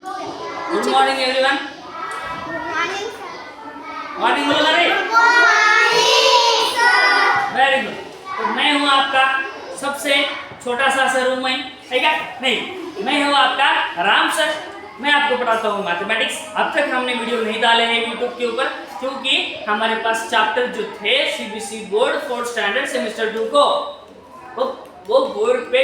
Good morning everyone. Morning बोलो अरे। Very good. तो मैं हूँ आपका सबसे छोटा सा सर हूँ मैं, है क्या? नहीं, मैं हूँ आपका राम सर। मैं आपको पढ़ाता हूँ मैथमेटिक्स। अब तक हमने वीडियो नहीं डाले हैं यूट्यूब के ऊपर क्योंकि हमारे पास चैप्टर जो थे CBSE board 4th standard semester 2 को वो बोर्ड पे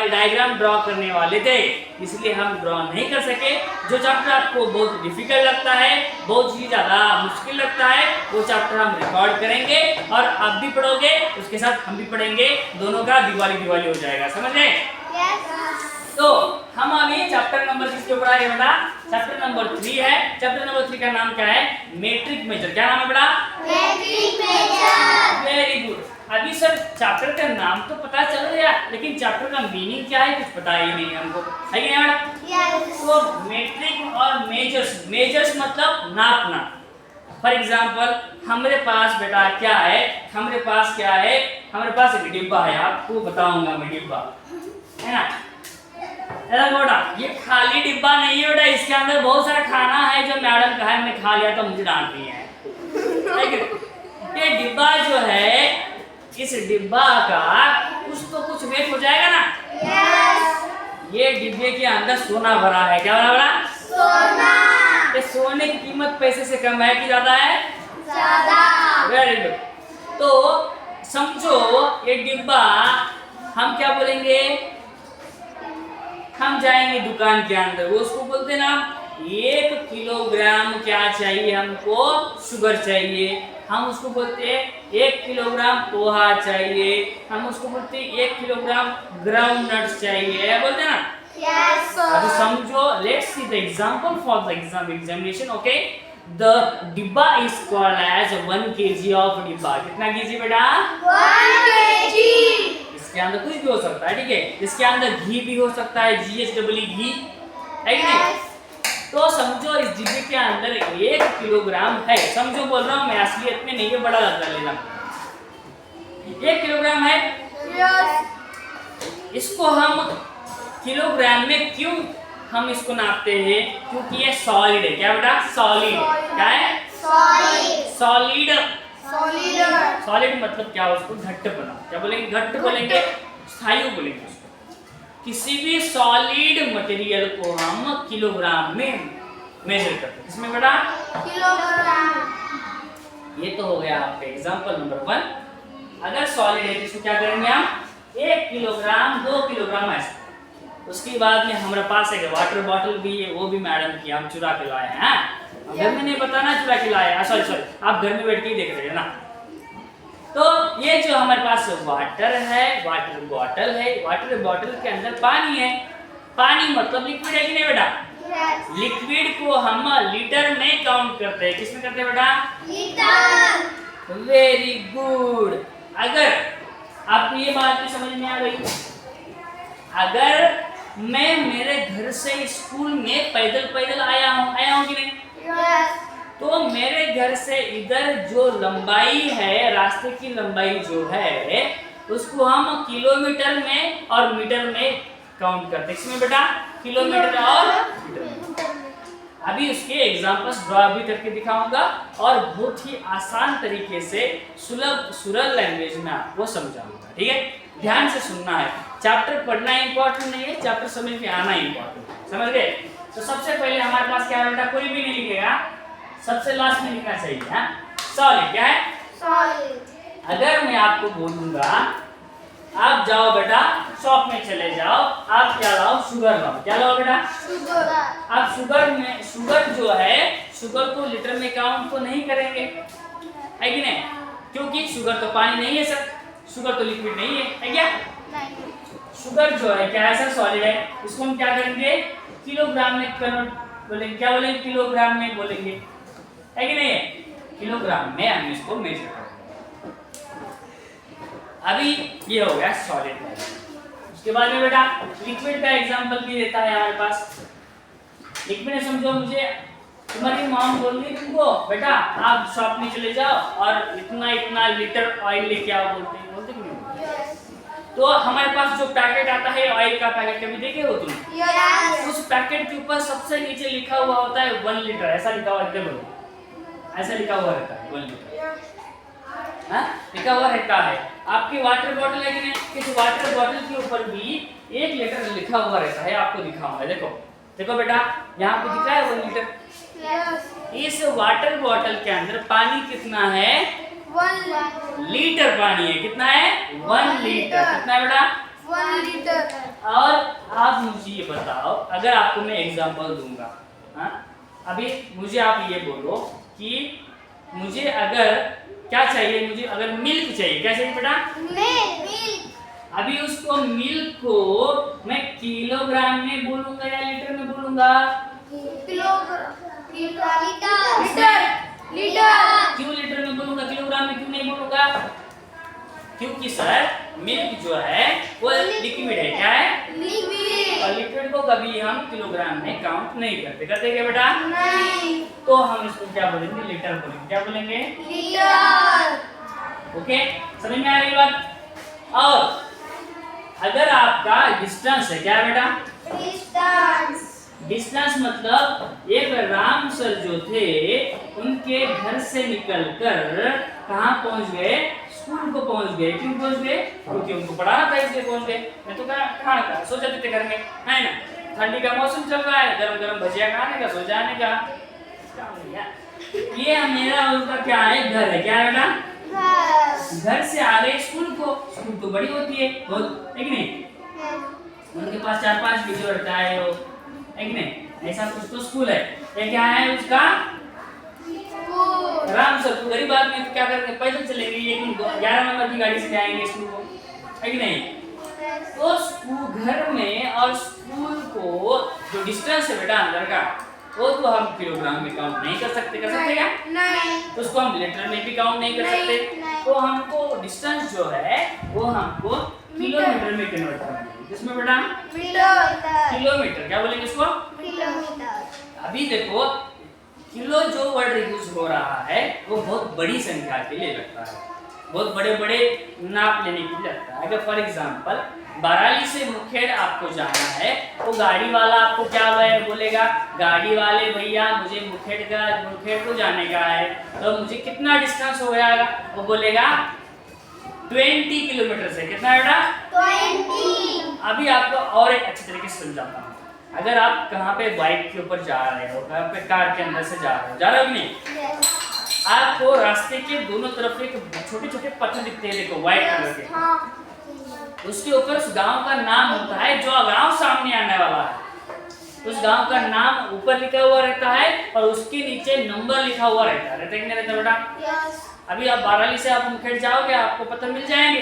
डायग्राम ड्रॉ करने वाले थे, इसलिए हम ड्रॉ नहीं कर सके। जो चैप्टर आपको बहुत डिफिकल्ट लगता है, बहुत ही ज़्यादा मुश्किल लगता है, वो चैप्टर हम रिकॉर्ड करेंगे और आप भी पढ़ोगे, उसके साथ हम भी पढ़ेंगे, दोनों का दिवाली हो जाएगा, समझ गए? तो हम अभी चैप्टर नंबर किसके ऊपर आए बेटा? चैप्टर नंबर 3 है। चैप्टर नंबर 3 का नाम क्या है? Metric measure. क्या नाम है बेटा? Metric measure. Very good. अभी सर चैप्टर का नाम तो पता चल गया, लेकिन चैप्टर का मीनिंग क्या है कुछ पता ही नहीं हमको, है कि नहीं बेटा? तो मेट्रिक और मेजर्स, मेजर्स मतलब नापना। फॉर एग्जाम्पल हमारे पास बेटा क्या है, हमारे पास क्या है? हमारे पास एक डिब्बा है, आपको बताऊंगा मैं डिब्बा, है ना? बेटा ये खाली डिब्बा नहीं है बेटा, इसके अंदर बहुत सारा खाना है जो मैडम का है, मैं खा लिया तो मुझे डांट रही है। ये डिब्बा जो है, इस डिब्बा का कुछ तो कुछ वेट हो जाएगा ना? यस। ये डिब्बे के अंदर सोना भरा है। क्या भरा भरा? सोना। ये सोने की कीमत पैसे से कम है कि ज्यादा है? ज्यादा। Very good. तो समझो ये डिब्बा, हम क्या बोलेंगे? हम जाएंगे दुकान के अंदर, वो उसको बोलते ना 1 किलोग्राम क्या चाहिए हमको? शुगर चाहिए। हम उसको बोलते हैं 1 किलोग्राम पोहा चाहिए। हम उसको बोलते हैं 1 किलोग्राम ग्राउंड नट्स चाहिए, बोलते ना? यस अभी सर। समझो, let's see the example for the examination. Okay, the डिब्बा is called as 1 kg of डिब्बा। कितना केजी बेटा? 1 kg। इसके अंदर कुछ भी हो सकता है, ठीक है? इसके अंदर घी भी हो सकता है, GHE घी, है कि नहीं? तो समझो इस डिब्बे के अंदर 1 किलोग्राम है। समझो बोल रहा हूँ मैं, असलियत में नहीं है, बड़ा लगता लेना। 1 किलोग्राम है। यस। इसको हम किलोग्राम में क्यों हम इसको नापते हैं? क्योंकि ये सॉलिड है। क्या बेटा? सॉलिड। क्या है? सॉलिड। सॉलिड। सॉलिड। सॉलिड मतलब क्या? उसको घट्ट बना। क्या बोलेंगे? घट्ट बोलेंगे, स्थायु बोलेंगे उसको। किसी भी सॉलिड मटेरियल को हम किलोग्राम में मेजर करते हैं। इसमें बेटा किलोग्राम। ये तो हो गया आपका एग्जांपल नंबर 1। अगर सॉलिड है तो इसको क्या करेंगे हम? 1 किलोग्राम 2 किलोग्राम ऐसे। उसके बाद में हमारे पास एक वाटर बॉटल भी है, वो भी मैडम की हम चुरा के लाए हैं। घर में नहीं पता ना चुरा के लाए हैं, सॉरी आप घर में बैठ के ही देख रहे हो ना। तो ये जो हमारे पास वाटर है, वाटर बॉटल है, वाटर बॉटल के अंदर पानी है। पानी मतलब लिक्विड है कि नहीं बेटा? यस। लिक्विड को हम लीटर में काउंट करते हैं। किसमें करते हैं बेटा? लीटर। Very good. अगर आपको ये बात भी समझ में आ गई, अगर मैं मेरे घर से स्कूल में पैदल आया हूँ कि नहीं? यस। तो मेरे घर से इधर जो लंबाई है, रास्ते की लंबाई जो है, उसको हम किलोमीटर में और मीटर में काउंट करते हैं। इसमें बेटा किलोमीटर और मीटर। अभी उसके एग्जांपल्स ड्रॉ भी करके दिखाऊंगा और बहुत ही आसान तरीके से सुलभ सरल लैंग्वेज में आपको समझाऊंगा, ठीक है? ध्यान से सुनना है। चैप्टर पढ़ना इंपॉर्टेंट नहीं है, चैप्टर समझ में आना इंपॉर्टेंट है, समझ गए? तो सबसे पहले हमारे पास क्या है बेटा? कोई भी नहीं लिखेगा, सबसे लास्ट में लिखना चाहिए। हाँ, सॉलिड। क्या है? सॉलिड। अगर मैं आपको बोलूंगा आप जाओ बेटा शॉप में चले जाओ, आप क्या लाओ? शुगर लाओ। क्या लाओ बेटा? शुगर। आप शुगर जो है, शुगर को लीटर में काउंट तो नहीं करेंगे, है कि नहीं? क्योंकि शुगर तो पानी नहीं है सर, शुगर तो लिक्विड नहीं है क्या? नहीं। शुगर जो है क्या है सर? सॉलिड है। इसको हम क्या करेंगे? किलोग्राम में कन्वर्ट बोलेंगे। क्या बोलेंगे? किलोग्राम में बोलेंगे, है कि नहीं? किलोग्राम में हम इसको मेजर करेंगे। अभी ये हो गया सॉलिड। उसके बाद में बेटा लिक्विड का एग्जांपल भी देता है हमारे पास। लिक्विड समझो, मुझे तुम्हारी मॉम बोल रही तुमको बेटा आप शॉप में चले जाओ और इतना लीटर ऑयल लेके आओ, बोलते कि नहीं? यस। तो हमारे पास जो पैकेट आता है ऑयल का पैकेट, कभी देखे हो तुम? Yes. उस पैकेट के ऊपर सबसे नीचे लिखा हुआ होता है 1 लीटर, ऐसा लिखा हुआ रहता है, ऐसा लिखा हुआ रहता है 1 लीटर, हाँ लिखा हुआ रहता है। आपकी वाटर बॉटल है कि नहीं, इस वाटर बॉटल के ऊपर भी 1 लीटर लिखा हुआ रहता है, आपको दिखाऊंगा। देखो देखो बेटा, यहाँ पे दिखा है 1 लीटर। Yes. इस वाटर बॉटल के अंदर पानी कितना है? 1 लीटर पानी है। कितना है? 1 लीटर। कितना है बेटा? 1 liter. और आप मुझे ये बताओ, अगर आपको मैं एग्जांपल दूंगा, हाँ अभी मुझे आप ये बोलो कि मुझे अगर क्या चाहिए, मुझे अगर मिल्क चाहिए, क्या चाहिए बेटा? Milk. अभी उसको मिल्क को मैं किलोग्राम में बोलूंगा या लीटर में बोलूंगा? Kilogram. Liter. क्यों लीटर में बोलूंगा, किलोग्राम में क्यों नहीं बोलूंगा? क्योंकि सर मिल्क जो है वो लिक्विड है। क्या है? Liquid. और लिक्विड को कभी हम किलोग्राम में काउंट नहीं करते। करते क्या बेटा? नहीं. तो हम इसको क्या बोलेंगे? लीटर बोलेंगे। क्या बोलेंगे? Liter. ओके, समझ में आ रही बात? और अगर आपका डिस्टेंस है, क्या है बेटा? Distance. डिस्टेंस मतलब एक राम सर जो थे उनके घर से निकलकर कहाँ पहुंच गए? स्कूल को पहुंच गए। क्यों पहुंच गए? क्योंकि उनको पढ़ाना था इसलिए पहुंच गए। मैं तो कहाँ सो जाते थे घर में, है ना? ठंडी का मौसम चल रहा है, गरम गरम भजिया खाने का, सो जाने का। ये मेरा उनका क्या है? घर है। क्या है बेटा? घर से आ गए स्कूल को। स्कूल तो बड़ी होती है बहुत, है कि नहीं? उनके पास 4-5 वीडियो रहता है वो, है कि नहीं? ऐसा कुछ तो स्कूल है। ये क्या है उसका? राम सर। तो गरीब आदमी तो क्या करेंगे? पैदल चलेंगे, लेकिन 11 नंबर की गाड़ी से जाएंगे स्कूल को, है कि नहीं? तो स्कूल घर में और स्कूल को जो डिस्टेंस है बेटा अंदर का, वो तो हम किलोग्राम में काउंट नहीं कर सकते। कर सकते क्या? नहीं. तो उसको हम लीटर में भी काउंट नहीं कर नहीं, सकते। नहीं। तो हमको डिस्टेंस जो है वो हमको किलोमीटर में कन्वर्ट करना है। किसमें बेटा? Kilometer. किलोमीटर। क्या बोलेंगे इसको? Kilometer. अभी देखो, किलो जो वर्ड यूज हो रहा है वो बहुत बड़ी संख्या के लिए लगता है, बहुत बड़े बड़े नाप लेने के लिए लगता है। अगर फॉर एग्जांपल बाराली से मुखेड़ आपको जाना है, तो गाड़ी वाला आपको क्या बोलेगा? गाड़ी वाले भैया मुझे मुखेड़ को जाने का है, तो मुझे कितना डिस्टेंस हो जाएगा? वो बोलेगा 20 किलोमीटर से। कितना है बेटा? 20. अभी आपको और एक अच्छी तरीके से समझाता हूँ। अगर आप कहाँ पे बाइक के ऊपर जा रहे हो, कहाँ पे कार के अंदर से जा रहे हो कि नहीं, Yes. आपको रास्ते के दोनों तरफ एक छोटे छोटे पत्थर दिखते हैं, देखो व्हाइट कलर के। हाँ. उसके ऊपर उस गांव का नाम होता है, जो गांव सामने आने वाला है उस गांव का नाम ऊपर लिखा हुआ रहता है और उसके नीचे नंबर लिखा हुआ रहता है। रहता है कि नहीं रहता बेटा? Yes. अभी आप बाराली से आप मुखेड़ जाओगे, आपको पत्थर मिल जाएंगे,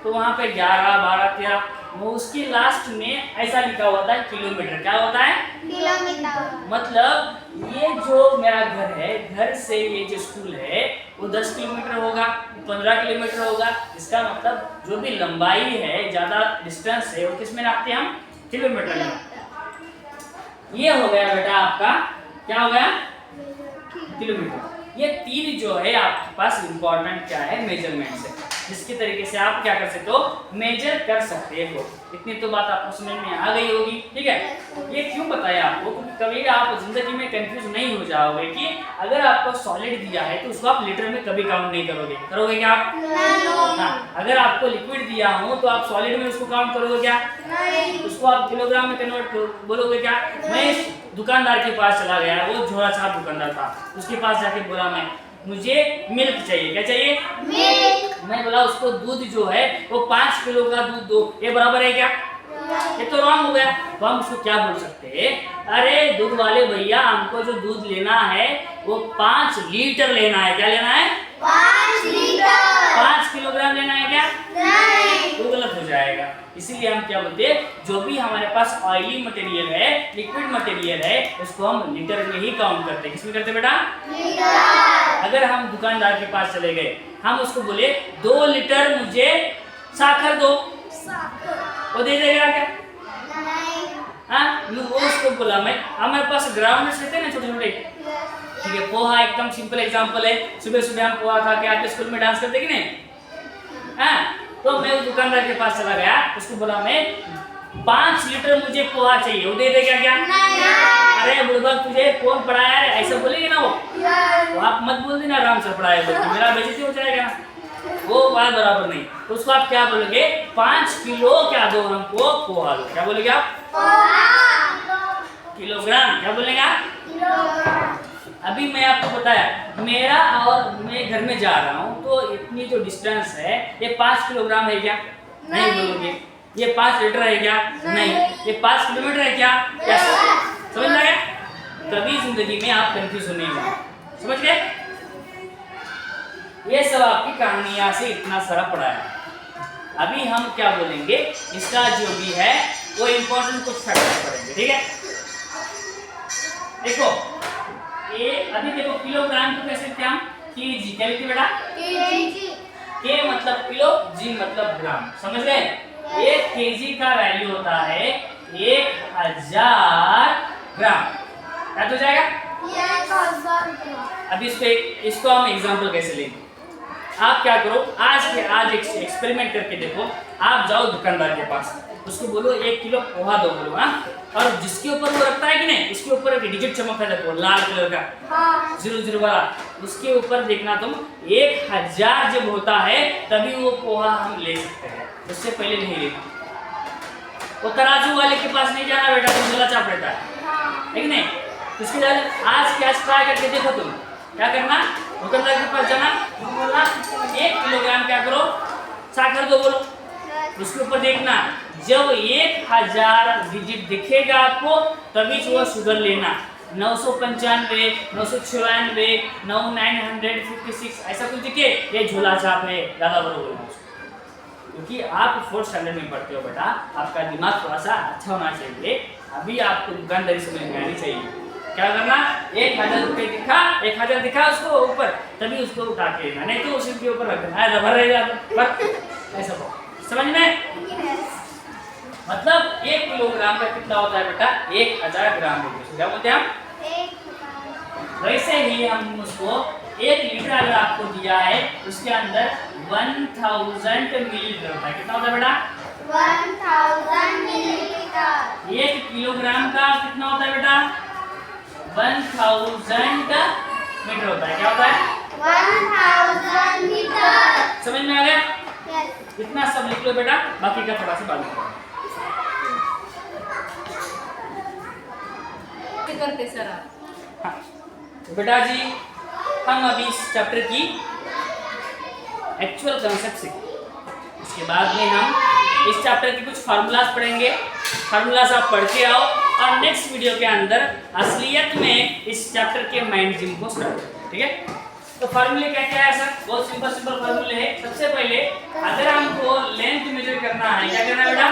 तो वहाँ पे 11, 12, 13, वो उसके लास्ट में ऐसा लिखा हुआ था किलोमीटर। क्या होता है? Kilometer. मतलब ये जो मेरा घर है, घर से ये जो स्कूल है वो 10 किलोमीटर होगा, 15 किलोमीटर होगा। इसका मतलब जो भी लंबाई है, ज्यादा डिस्टेंस है, वो किस में नापते हैं हम? किलोमीटर में। ये हो गया बेटा आपका, क्या हो गया? किलोमीटर। ये 3 जो है आपके पास इम्पोर्टेंट क्या है? मेजरमेंट्स है, जिसके तरीके से आप क्या कर सकते हो? मेजर कर सकते हो। इतनी तो बात आपको समझ में आ गई होगी, ठीक है? ये क्यों बताया आपको? क्योंकि कभी आप जिंदगी में कंफ्यूज नहीं हो जाओगे कि अगर आपको सॉलिड दिया है तो उसको आप लीटर में कभी काउंट नहीं करोगे। करोगे क्या आप? नहीं. हाँ, अगर आपको लिक्विड दिया हो तो आप सॉलिड में उसको काउंट करोगे क्या? नहीं. उसको आप किलोग्राम में कन्वर्ट बोलोगे क्या? मैं इस दुकानदार के पास चला गया, वो झोला छाप दुकानदार था, उसके पास जाके बोला मैं मुझे मिल्क चाहिए। क्या चाहिए? Milk. मैं बोला उसको दूध जो है वो 5 किलो का दूध दो। ये बराबर है क्या? ये तो रॉन्ग हो गया। तो हम उसको क्या बोल सकते हैं? अरे दूध वाले भैया, हमको जो दूध लेना है वो 5 लीटर लेना है। क्या लेना है? 5 liter. 5 किलोग्राम लेना है क्या? नहीं. तो गलत हो जाएगा। इसीलिए हम क्या बोलते हैं, जो भी हमारे पास ऑयली मटेरियल है, लिक्विड मटेरियल है, उसको हम लीटर में ही काउंट करते हैं। किसमें करते हैं बेटा? Liter. अगर हम दुकानदार के पास चले गए, हम उसको बोले 2 लीटर मुझे साखर दो, वो दे देगा क्या? नहीं. हाँ, वो उसको बोला मैं, हमारे पास ग्राउंड रहते हैं ना छोटे छोटे, ठीक है? पोहा एकदम सिंपल एग्जांपल है। सुबह सुबह हम पोहा खा के आके स्कूल में डांस करते कि नहीं? हाँ, तो मैं उस दुकानदार के पास चला गया, उसको बोला मैं 5 लीटर मुझे पोहा चाहिए, वो दे देगा क्या? अरे बुढ़बा तुझे कौन पढ़ाया है, ऐसा बोलेंगे ना वो, तो आप मत बोल देना आराम से पढ़ाया बोल के, मेरा बेइज्जती हो जाएगा ना, वो बात बराबर नहीं। तो उसको आप क्या बोलोगे? 5 किलो क्या दो हमको पोहा दो, क्या बोलेगे आप? किलोग्राम, क्या बोलेंगे आप? अभी मैं आपको बताया, मेरा और मैं घर में जा रहा हूँ, तो इतनी जो डिस्टेंस है ये 5 किलोग्राम है क्या? नहीं बोलोगे। ये 5 लीटर है क्या? नहीं। ये 5 किलोमीटर है क्या? यस। समझ में आया? कभी जिंदगी में आप कंफ्यूज नहीं होंगे, समझ गए? ये सब आपकी कहानियां से इतना सारा पढ़ा है। अभी हम क्या बोलेंगे, इसका जो भी है वो इम्पोर्टेंट कुछ फैक्टर पढ़ेंगे, ठीक है? देखो ये अभी देखो किलोग्राम को कैसे लिखते हैं हम? केजी, क्या लिखते बेटा? के मतलब किलो, जी मतलब ग्राम, समझ गए? 1 केजी का वैल्यू होता है 1000 ग्राम, क्या हो जाएगा? अभी इसको हम एग्जांपल कैसे लेंगे? आप क्या करो, आज एक एक्सपेरिमेंट करके देखो। आप जाओ दुकानदार के पास, उसको बोलो 1 किलो पोहा दो, बोलो हाँ, और जिसके ऊपर वो रखता है कि नहीं, इसके ऊपर एक डिजिट चमकता है, देखो लाल कलर का 00 वाला, उसके ऊपर देखना तुम 1000 जब होता है तभी वो पोहा हम ले सकते हैं, उससे पहले नहीं लेना। वो तराजू वाले के पास नहीं जाना बेटा, तुम झोला चाप रहता है कि नहीं? उसके बाद आज क्या ट्राई करके देखो, तुम क्या करना, दुकानदार के पास जाना, बोलना 1 किलोग्राम क्या करो, साकर दो बोलो, उसके ऊपर देखना जब 1000 डिजिट दिखेगा आपको तभी वो शुगर लेना। 995, 996, 956 ऐसा कुछ दिखे, ये झोला छाप है, ज़्यादा बरोबर। क्योंकि आप 4th स्टैंडर्ड में पढ़ते हो बेटा, आपका दिमाग थोड़ा सा अच्छा होना चाहिए। अभी आपको दुकानदारी समझ में आनी चाहिए। क्या करना, 1000 रुपये दिखा, 1000 दिखा उसको ऊपर, तभी उसको उठा के लेना, नहीं तो उसी के ऊपर रख देना, रबर रहेगा ऐसा। समझ में? मतलब 1 किलोग्राम का कितना होता है बेटा? 1000 ग्राम होता है, क्या बोलते हैं हम? वैसे ही हम उसको 1 लीटर अगर आपको दिया है, उसके अंदर 1000 मिलीलीटर होता है, कितना होता है बेटा? 1000 मिलीलीटर। 1 किलोग्राम का कितना होता है बेटा? 1000 मीटर होता है, क्या होता है? 1000 मीटर। समझ में आ गया? यस। इतना सब लिख लो बेटा, बाकी का थोड़ा सा बाद में करते सर आप। हाँ। तो बेटा जी हम अभी इस चैप्टर की एक्चुअल कंसेप्ट सीखेंगे, इसके बाद में हम इस चैप्टर के कुछ फार्मूलाज पढ़ेंगे। फार्मूलाज आप पढ़ के आओ और नेक्स्ट वीडियो के अंदर असलियत में इस चैप्टर के माइंड जिम को स्टार्ट करेंगे, ठीक है? तो फार्मूले क्या क्या है सर? बहुत सिंपल फार्मूले है। सबसे पहले अगर हमको लेंथ मेजर करना है, क्या करना है बेटा?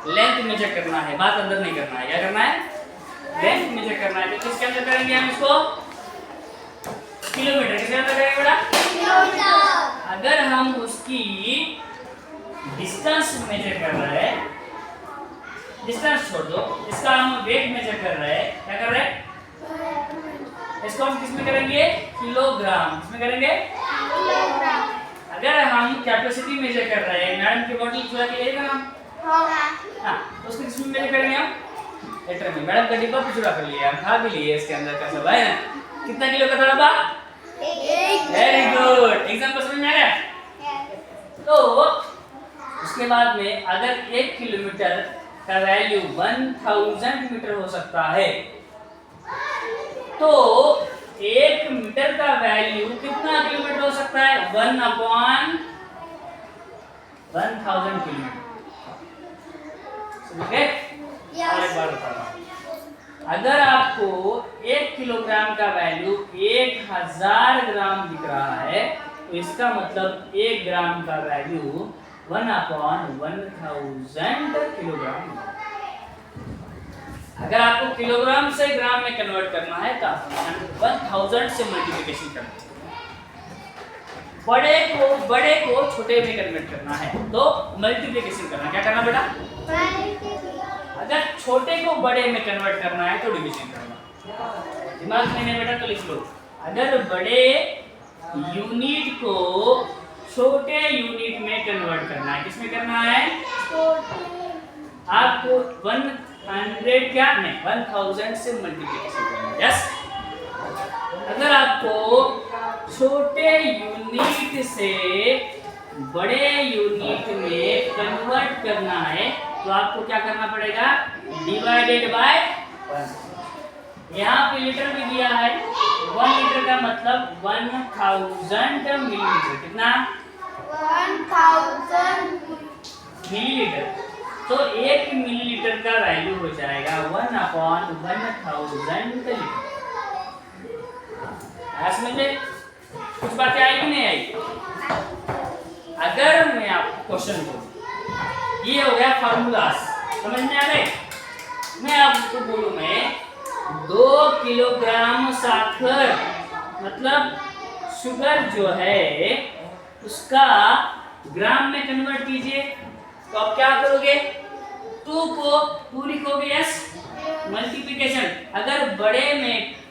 लेंथ मेजर करना है, बात अंदर नहीं करना है। क्या करना है? लेंथ मेजर करना है। तो किसके अंदर करेंगे हम इसको? किलोमीटर। किसके अंदर करेंगे बेटा? किलोमीटर। अगर हम उसकी डिस्टेंस मेजर कर रहे हैं, डिस्टेंस छोड़ दो, इसका हम वेट मेजर कर रहे हैं, क्या कर रहे हैं? इसको हम किसमें करेंगे? किलोग्राम। किसमें करेंगे? किलोग्राम। अगर हम कैपेसिटी मेजर कर रहे हैं, मैडम की बोतल चुरा के लेगा हम, हाँ, तो उसको किसमें मेजर करेंगे हम? लीटर में। मैडम का डिब्बा भी चुरा कर लिया, हम खा भी लिए, इसके अंदर का सब है। कितना किलो का था डब्बा? वेरी गुड, एग्जाम्पल समझ में आ गया? तो उसके बाद में अगर 1 किलोमीटर का वैल्यू 1000 मीटर हो सकता है, तो 1 मीटर का वैल्यू कितना किलोमीटर हो सकता है? 1/1000 किलोमीटर। समझ गए? और एक बार बता रहा हूं, अगर आपको 1 किलोग्राम का वैल्यू 1000 ग्राम दिख रहा है, तो इसका मतलब 1 ग्राम का वैल्यू 1/1000 किलोग्राम। अगर आपको किलोग्राम से ग्राम में कन्वर्ट करना है तो आपको 1000 से मल्टीप्लिकेशन करना है। बड़े को छोटे में कन्वर्ट करना है तो मल्टीप्लिकेशन करना। क्या करना बेटा? अगर छोटे को बड़े में कन्वर्ट करना है तो डिवीजन करना। दिमाग में नहीं बेटा तो लिख लो, अगर बड़े यूनिट को छोटे यूनिट में कन्वर्ट करना है। किसमें करना है? आपको 100 क्या नहीं 1000 से मल्टीप्लिकेशन करना है। यस, अगर आपको छोटे यूनिट से बड़े यूनिट में कन्वर्ट करना है तो आपको क्या करना पड़ेगा? Divided by 1। यहाँ पे लीटर भी दिया है। 1 लीटर का मतलब 1000 मिलीलीटर। कितना? 1000 मिलीलीटर। तो 1 मिलीलीटर का वैल्यू हो जाएगा 1/1000 लीटर। समझ में कुछ बातें आई कि नहीं आई? अगर मैं आपको क्वेश्चन बोलूं, ये हो गया फार्मूलास, समझ में आ गए? मैं आपको बोलूं मैं 2 किलोग्राम साखर मतलब शुगर जो है उसका ग्राम में कन्वर्ट कीजिए तो आप क्या करोगे? 2 को 2 लिखोगे। Yes, multiplication. अगर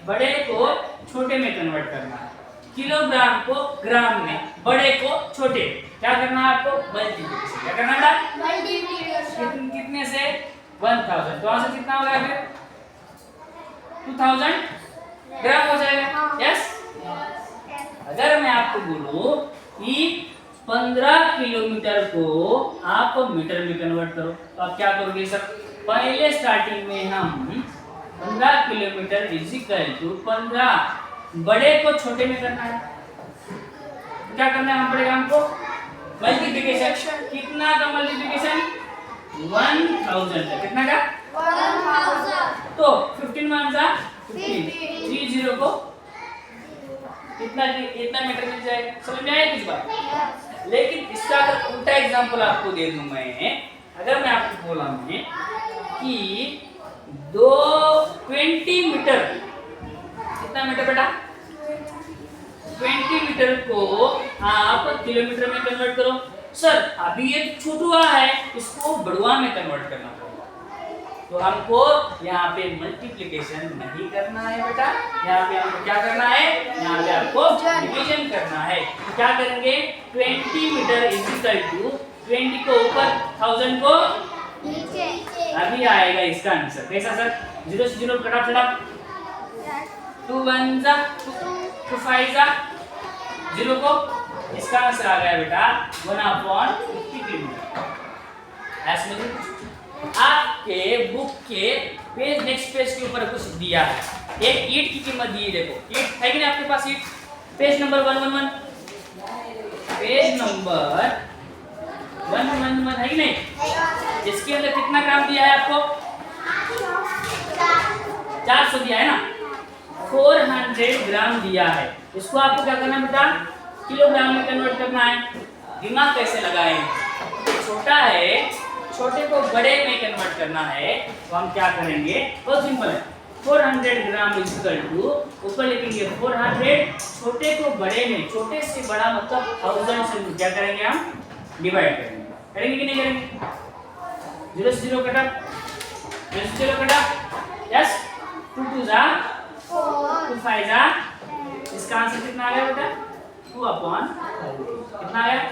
बड़े को छोटे में कन्वर्ट करना है, किलोग्राम को ग्राम में, बड़े को छोटे, क्या करना है आपको? मल्टीप्लिकेशन। क्या करना है? मल्टीप्लिकेशन। कितने से? 1000। तो वहां से कितना हो गया फिर? 2000 ग्राम हो जाएगा। यस, अगर मैं आपको बोलूं कि 15 किलोमीटर को आप मीटर में कन्वर्ट करो तो आप क्या करोगे सर? पहले स्टार्टिंग में हम 15 किलोमीटर इजिकल टू 15 बड़े को छोटे में करना है। क्या करना है पड़ेगा हमको? मल्टीप्लिकेशन। कितना का मल्टीप्लिकेशन? 1000 का। कितना का? 1000। तो 15 मान जा 15 30 को इतना मीटर मिल जाएगा। समझ में आया कुछ बात? लेकिन इसका अगर उल्टा एग्जांपल आपको दे दूं मैं, अगर मैं आपको बोला मैं कि 20 मीटर, कितना मीटर बेटा? 20 मीटर को आप किलोमीटर में कन्वर्ट करो। सर अभी ये छोटुआ है, इसको बड़ुआ में कन्वर्ट करना पड़ेगा। तो हमको यहाँ पे मल्टीप्लिकेशन नहीं करना है बेटा, यहाँ पे हमको क्या करना है? यहाँ पे आपको डिवीजन करना है। तो क्या करेंगे? 20 मीटर इजिकल टू 20 को ऊपर 1000 को नीचे। अभी आएगा इसका आंसर। कैसा सर? 0 से 0 कट ऑफ चला, 2 1 जा 2 5 जा 0 को, इसका आंसर आ गया बेटा 1/50 किलोमीटर। ऐसे में आपके बुक के पेज नेक्स्ट पेज के ऊपर कुछ दिया है। एक ईंट की कीमत दी है, देखो ईंट है कि नहीं आपके पास? ईंट पेज नंबर 111, पेज नंबर 111 है कि नहीं? इसके अंदर कितना ग्राम दिया है आपको? 400 दिया है ना? 400 ग्राम दिया है। इसको आपको क्या करना बेटा? किलोग्राम में कन्वर्ट करना है। दिमाग कैसे लगाएंगे? छोटा है, छोटे को बड़े में कन्वर्ट करना है तो हम क्या करेंगे? बहुत सिंपल है। 400 ग्राम इक्वल टू, ऊपर लिखेंगे 400, छोटे को बड़े में, छोटे से बड़ा मतलब 1000 से क्या करेंगे? हम डिवाइड करेंगे। करेंगे कि नहीं करेंगे? 0 से 0 कटा, 0 से 0 कटा। यस, 2 2 जा 2 5 जा। इसका आंसर कितना आ गया बेटा? 2/1000। कितना आ गया?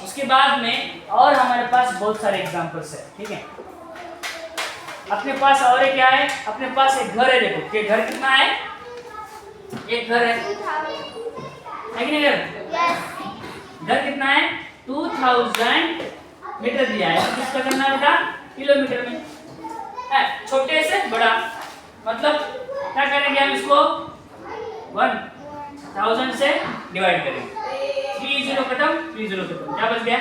उसके बाद में और हमारे पास बहुत सारे एग्जांपल्स है। ठीक है, अपने पास और एक क्या है? अपने पास एक घर है। देखो कि घर कितना है? एक घर है कि नहीं? घर कितना है? 2000 मीटर दिया है। किसका करना है बेटा? किलोमीटर में। छोटे से बड़ा मतलब क्या करेंगे हम? इसको 1000 से डिवाइड करेंगे। 3 0 खत्म, 3 0 खत्म, क्या बच गया?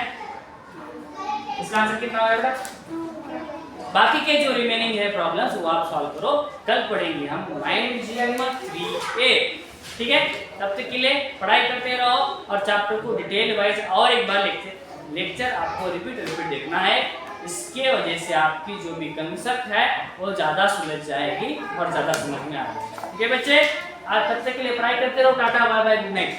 इसका आंसर कितना होगा बेटा? बाकी के जो रिमेनिंग है प्रॉब्लम्स वो आप सॉल्व करो। कल पढ़ेंगे हम माइंड जीएम 3A। ठीक है, तब तक के लिए पढ़ाई करते रहो और चैप्टर को डिटेल वाइज और एक बार लेक्चर आपको रिपीट देखना है। इसके वजह से आपकी जो भी कंसेप्ट है वो ज़्यादा सुलझ जाएगी और ज़्यादा समझ में आएगी। ठीक है बच्चे, आज तब तक के लिए पढ़ाई करते रहो। Tata bye bye, good night.